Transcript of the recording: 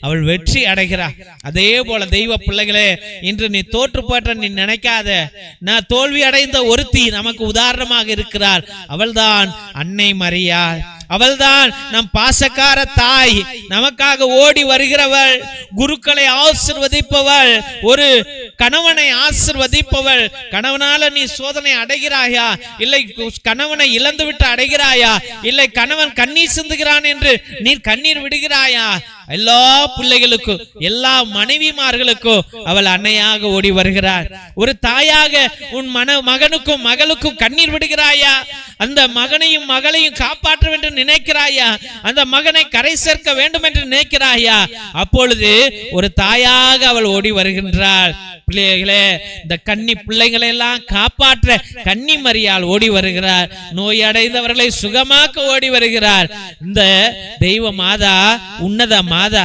அவள் வெற்றி அடைகிறாள். அதே போல தெய்வ பிள்ளைகளே, இன்று நீ தோற்று போற்ற நீ நினைக்காத. நான் தோல்வி அடைந்த ஒருத்தி நமக்கு உதாரணமாக இருக்கிறார். அவள்தான் அன்னை மரியாள். அவள்தான் நம் பாசக்கார தாய். நமக்காக ஓடி வருகிறவள், குருக்களை ஆசீர்வதிப்பவள், ஒரு கணவனை ஆசீர்வதிப்பவள். கணவனால நீ சோதனை அடைகிறாயா? இல்லை கணவனை இழந்து விட்டு அடைகிறாயா? இல்லை கணவன் கண்ணீர் சிந்துகிறான் என்று நீ கண்ணீர் விடுகிறாயா? எல்லா பிள்ளைகளுக்கும், எல்லா மனைவிமார்களுக்கும் அவள் அன்னையாக ஓடி வருகிறாள். ஒரு தாயாக உன் மகனுக்கும் மகளுக்கும் கண்ணீர் விடுகிறாயா? அந்த மகனையும் மகளையும் காப்பாற்ற வேண்டும் நினைக்கிறாயா? அந்த மகனை கரை சேர்க்க வேண்டும் என்று நினைக்கிறாயா? அப்பொழுது ஒரு தாயாக அவள் ஓடி வருகின்றாள். பிள்ளைகளே, இந்த கன்னி பிள்ளைகளை எல்லாம் காப்பாற்ற கன்னி மரியாள் ஓடி வருகிறார். நோய் அடைந்தவர்களை சுகமாக்க ஓடி வருகிறார். இந்த தெய்வ மாதா, உன்னத மாதா,